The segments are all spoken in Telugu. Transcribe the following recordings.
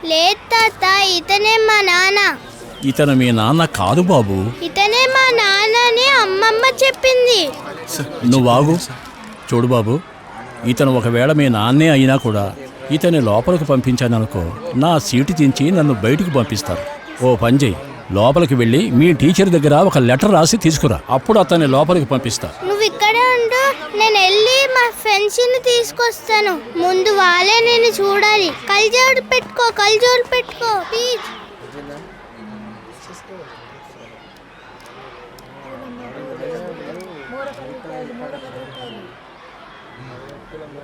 లేదు తాత, ఇతనే మా నాన్న. ఇతను మీ నాన్న కాదు బాబు. ఇతనే మా నాన్న అని అమ్మమ్మ చెప్పింది. నువ్వు ఆగు. చూడు బాబు, ఇతను ఒకవేళ మీ నాన్నే అయినా కూడా ఇతని లోపలికి పంపించాననుకో, నా సీటు దించి నన్ను బయటికి పంపిస్తారు. ఓ పని చెయ్యి, లోపలికి వెళ్ళి మీ టీచర్ దగ్గర ఒక లెటర్ రాసి తీసుకురా, అప్పుడు అతన్ని లోపలికి పంపిస్తా. నువ్వు ఇక్కడే ఉండు, నేను వెళ్ళి మా ఫ్రెండ్స్ ని తీసుకొస్తాను. ముందు వాళ్ళే నేను చూడాలి. కళ్ళజోడు పెట్టుకో ప్లీజ్.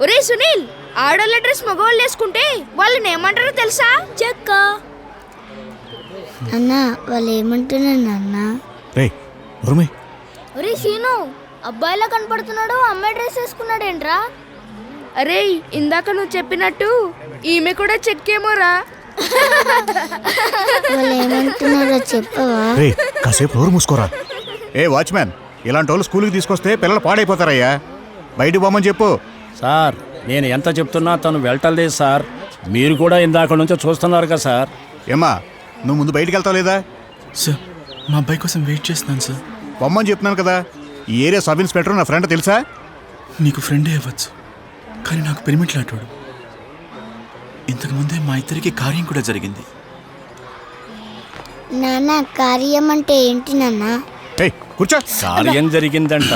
ఒరే సునీల్, ఆడోళ్ళ డ్రెస్ మగవాళ్ళు వేసుకుంటే వాళ్ళని ఏమంటారో తెలుసా? చెక్క. అన్న, వాళ్ళు ఏమంటున్నారు అన్న? ఒరే సీను, అబ్బాయిలా కనపడుతున్నాడు, అమ్మాయి డ్రెస్ వేసుకున్నాడేంట్రా? అరే, ఇందాక నువ్వు చెప్పినట్టు ఈమె కూడా చెక్కేమోరా. వాళ్ళు ఏమంటున్నారో చెప్పవా? కాసేపు నోరు మూసుకోరా. ఏ వాచ్మ్యాన్, ఇలాంటి వాళ్ళు స్కూల్కి తీసుకొస్తే పిల్లలు పాడైపోతారయ్యా. బయటికి పోమని చెప్పు. సార్, నేను ఎంత చెప్తున్నా తను వెళ్ళటలేదు సార్. మీరు కూడా ఇందాక నుంచి చూస్తున్నారు కదా సార్. ఏమ్మా, నువ్వు ముందు బయటికి వెళ్తావు లేదా? సార్, మా అబ్బాయి కోసం వెయిట్ చేస్తున్నాను సార్. పొమ్మని చెప్తున్నాను కదా. ఈ ఏరియా సబ్ ఇన్స్పెక్టర్ నా ఫ్రెండ్ తెలుసా? నీకు ఫ్రెండే అవ్వచ్చు, కానీ నాకు పెరిమిట్లాటాడు. ఇంతకుముందే మా ఇద్దరికి కార్యం కూడా జరిగింది. నాన్న, కార్యం అంటే ఏంటి నాన్న? కూర్చో. కార్యం జరిగిందంట.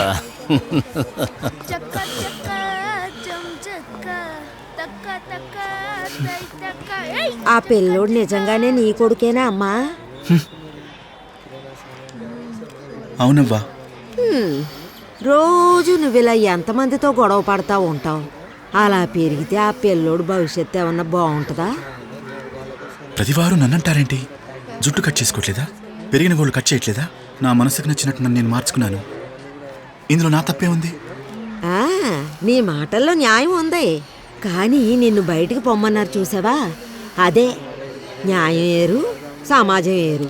ఆ పిల్లోడు నిజంగానే నీ కొడుకేనా అమ్మా? అవునవ్వా. రోజు నువ్విలా ఎంతమందితో గొడవ పడతా ఉంటావు? అలా పెరిగితే ఆ పిల్లోడు భవిష్యత్తు ఏమన్నా బాగుంటుందా? ప్రతివారు నన్నంటారేంటి? జుట్టు కట్ చేసుకోవట్లేదా? పెరిగిన గోళ్ళు కట్ చేయట్లేదా? నా మనసుకు నచ్చినట్టు నన్ను నేను మార్చుకున్నాను. ఇందులో నా తప్పే ఉంది? నీ మాటల్లో న్యాయం ఉంది, కానీ నిన్ను బయటికి పొమ్మన్నారు చూసావా? అదే న్యాయం ఏరు, సమాజం ఏరు.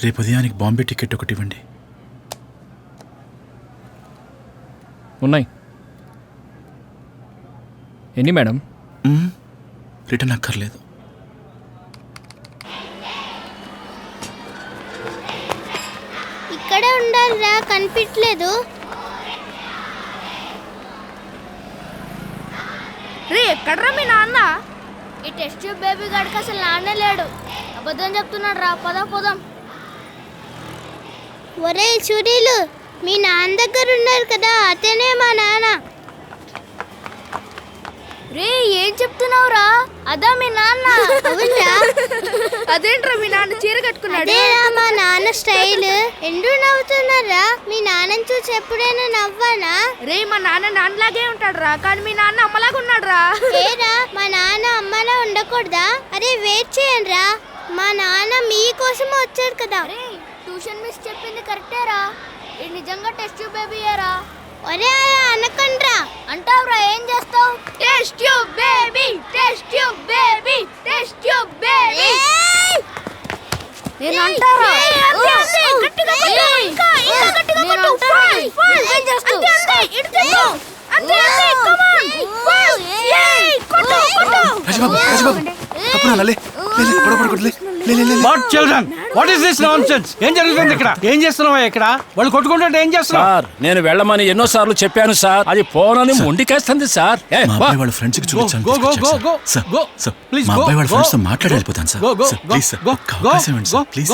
రేపు ఉదయానికి బాంబే టికెట్ ఒకటి ఇవ్వండి. ఉన్నాయి. ఎన్ని మేడం? రిటర్న్ అక్కర్లేదు. ఇక్కడే ఉండాలిరా, కనిపించలేదు. రే, ఎక్కడ్రా మీ నాన్న? ఈ టెస్ట్ ట్యూబ్ బేబీ గాడికి అసలు నాన్నే లేడు. అబద్ధం చెప్తున్నాడు రా. పోదాం. ఒరే సునీలు, మీ నాన్న దగ్గర ఉన్నారు కదా, అతనే మా నాన్న. రే, ఏం చెప్తున్నావురా? అదా మీ నాన్న? అవునా? అదేంట్రా మీ నాన్న చీర కట్టుకున్నాడు? అదేరా మా నాన్న స్టైల్. ఎందుకు నవ్వుతున్నారా? మీ నాన్నని చూసి ఎప్పుడైనా నవ్వానా? రే, మా నాన్న నాన్నలాగే ఉంటాడు రా, కానీ మీ నాన్న అమ్మలాగా ఉన్నాడు రా. ఏరా, మా నాన్న అమ్మలా ఉండకూడదా? అరే వెయిట్ చేయండి రా, మా నాన్న మీకోసం వచ్చాడు కదా. ట్యూషన్ మిస్ చెప్పింది కరెక్టేరా. ఇది నిజంగా టెస్ట్ ట్యూబ్ బేబీయేరా. ఒరే, అలా అనకండ్రా. అంటావురా, ఏం చేస్తావు? Test tube baby, test tube baby, test tube baby. నేను అంటారా? గట్టిగా కొట్టు, ఇంకా గట్టిగా కొట్టు. ఫాల్. ఏం చేస్తావు? అంతే. Come on. ఫాల్. కొట్టు. రాజబాబు, తప్పురా, లే. What children, what is this nonsense? ఏం జరుగుతుంది ఇక్కడ? ఏం చేస్తున్నావా ఇక్కడ? వాళ్ళు కొట్టుకుంటుంటే ఏం చేస్తున్నావు? సార్, నేను వెళ్ళమని ఎన్నోసార్లు చెప్పాను సార్. అది పోనని మొండికేస్తుంది సార్. మా అబ్బాయి వాళ్ళ ఫ్రెండ్స్ కి చూపించాను. మా అబ్బాయి వాళ్ళ ఫ్రెండ్స్ తో మాట్లాడి వెళ్ళిపోతాను సార్. ప్లీజ్ సార్, అవకాశం ఇవ్వండి సార్, ప్లీజ్.